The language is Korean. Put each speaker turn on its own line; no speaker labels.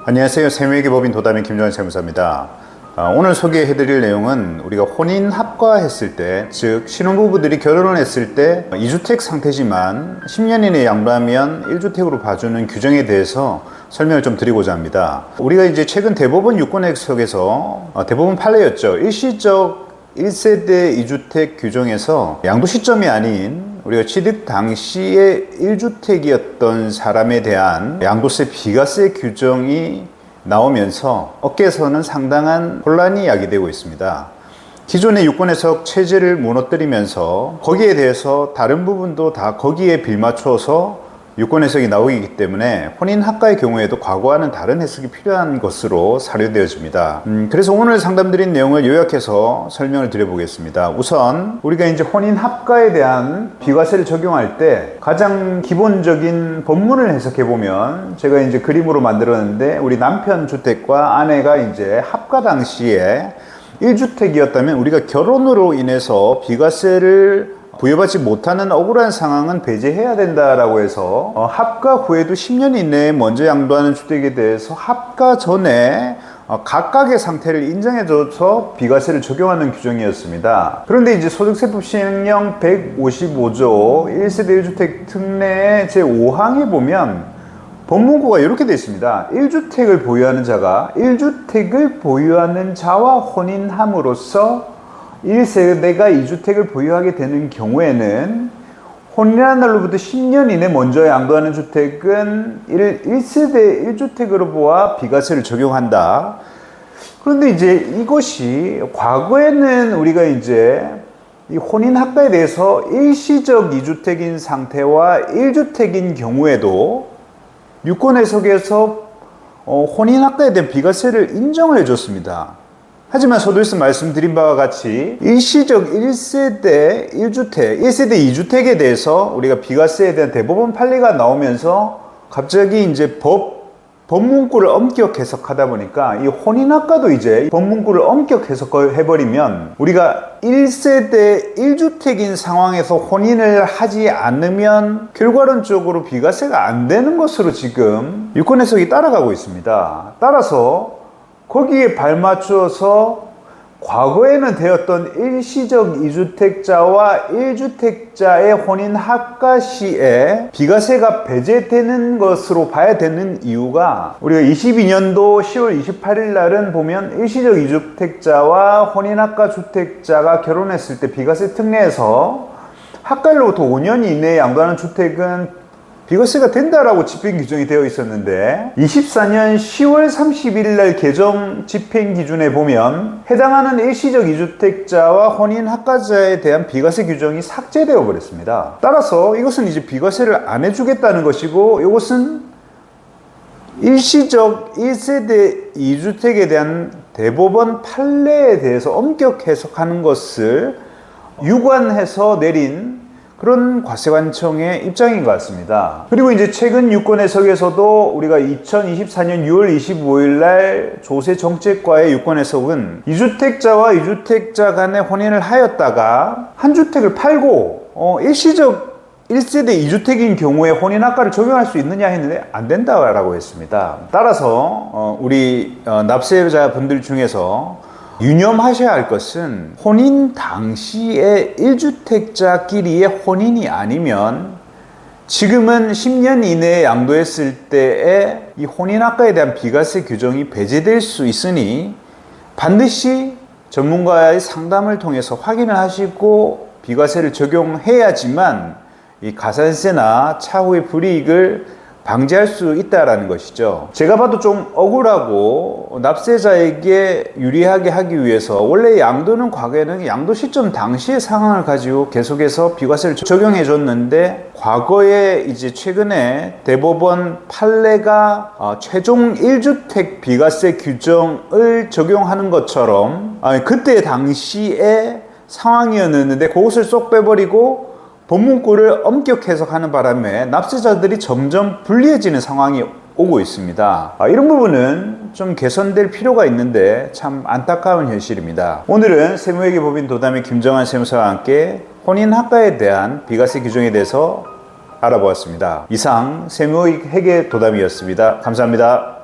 안녕하세요. 세무회계법인 도담의 김정환 세무사입니다. 오늘 소개해드릴 내용은 우리가 혼인 합가했을 때, 즉 신혼부부들이 결혼을 했을 때 2주택 상태지만 10년 이내에 양도하면 1주택으로 봐주는 규정에 대해서 설명을 좀 드리고자 합니다. 우리가 이제 최근 대법원 유권 해석에서 대법원 판례였죠. 일시적 1세대 2주택 규정에서 양도 시점이 아닌 우리가 취득 당시에 1주택이었던 사람에 대한 양도세 비과세 규정이 나오면서 업계에서는 상당한 혼란이 야기되고 있습니다. 기존의 유권 해석 체제를 무너뜨리면서 거기에 대해서 다른 부분도 다 거기에 빌맞춰서 유권 해석이 나오기 때문에 혼인 합가의 경우에도 과거와는 다른 해석이 필요한 것으로 사료되어집니다. 그래서 오늘 상담드린 내용을 요약해서 설명을 드려보겠습니다. 우선 우리가 이제 혼인 합가에 대한 비과세를 적용할 때 가장 기본적인 법문을 해석해 보면, 제가 이제 그림으로 만들었는데 우리 남편 주택과 아내가 이제 합가 당시에 1주택이었다면 우리가 결혼으로 인해서 비과세를 부여받지 못하는 억울한 상황은 배제해야 된다라고 해서 합가 후에도 10년 이내에 먼저 양도하는 주택에 대해서 합가 전에 각각의 상태를 인정해줘서 비과세를 적용하는 규정이었습니다. 그런데 이제 소득세법 시행령 155조 1세대 1주택 특례의 제5항에 보면 법문구가 이렇게 되어 있습니다. 1주택을 보유하는 자가 1주택을 보유하는 자와 혼인함으로써 1세대가 2주택을 보유하게 되는 경우에는 혼인한 날로부터 10년 이내 먼저 양도하는 주택은 1세대 1주택으로 보아 비과세를 적용한다. 그런데 이제 이것이 과거에는 우리가 이제 이 혼인 합가에 대해서 일시적 2주택인 상태와 1주택인 경우에도 유권 해석에서 혼인 합가에 대한 비과세를 인정을 해줬습니다. 하지만 서두에서 말씀드린 바와 같이 일시적 1세대 1주택, 1세대 2주택에 대해서 우리가 비과세에 대한 대법원 판례가 나오면서 갑자기 이제 법문구를 엄격 해석하다 보니까 이 혼인합가도 이제 법문구를 엄격 해석해버리면 우리가 1세대 1주택인 상황에서 혼인을 하지 않으면 결과론적으로 비과세가 안 되는 것으로 지금 유권 해석이 따라가고 있습니다. 따라서 거기에 발맞춰서 과거에는 되었던 일시적 2주택자와 1주택자의 혼인 합가 시에 비과세가 배제되는 것으로 봐야 되는 이유가, 우리가 22년도 10월 28일 날은 보면 일시적 2주택자와 혼인 합가 주택자가 결혼했을 때 비과세 특례에서 합가일로부터 5년 이내에 양도하는 주택은 비과세가 된다라고 집행 규정이 되어 있었는데 24년 10월 31일 날 개정 집행 기준에 보면 해당하는 일시적 2주택자와 혼인 합가자에 대한 비과세 규정이 삭제되어 버렸습니다. 따라서 이것은 이제 비과세를 안 해주겠다는 것이고, 이것은 일시적 1세대 2주택에 대한 대법원 판례에 대해서 엄격 해석하는 것을 유관해서 내린 그런 과세관청의 입장인 것 같습니다. 그리고 이제 최근 유권 해석에서도 우리가 2024년 6월 25일 날 조세정책과의 유권 해석은 2주택자와 2주택자 간에 혼인을 하였다가 한 주택을 팔고 일시적 1세대 2주택인 경우에 혼인합가를 적용할 수 있느냐 했는데 안 된다라고 했습니다. 따라서 우리 납세자분들 중에서 유념하셔야 할 것은 혼인 당시에 1주택자끼리의 혼인이 아니면 지금은 10년 이내에 양도했을 때에 이 혼인합가에 대한 비과세 규정이 배제될 수 있으니 반드시 전문가의 상담을 통해서 확인을 하시고 비과세를 적용해야지만 이 가산세나 차후의 불이익을 방지할 수 있다라는 것이죠. 제가 봐도 좀 억울하고 납세자에게 유리하게 하기 위해서 원래 양도는 과거에는 양도 시점 당시의 상황을 가지고 계속해서 비과세를 적용해 줬는데, 과거에 이제 최근에 대법원 판례가 최종 1주택 비과세 규정을 적용하는 것처럼 그때 당시의 상황이었는데 그것을 쏙 빼버리고 법문구를 엄격 해석하는 바람에 납세자들이 점점 불리해지는 상황이 오고 있습니다. 이런 부분은 좀 개선될 필요가 있는데 참 안타까운 현실입니다. 오늘은 세무회계법인 도담의 김정환 세무사와 함께 혼인합가에 대한 비과세 규정에 대해서 알아보았습니다. 이상 세무회계 도담이었습니다. 감사합니다.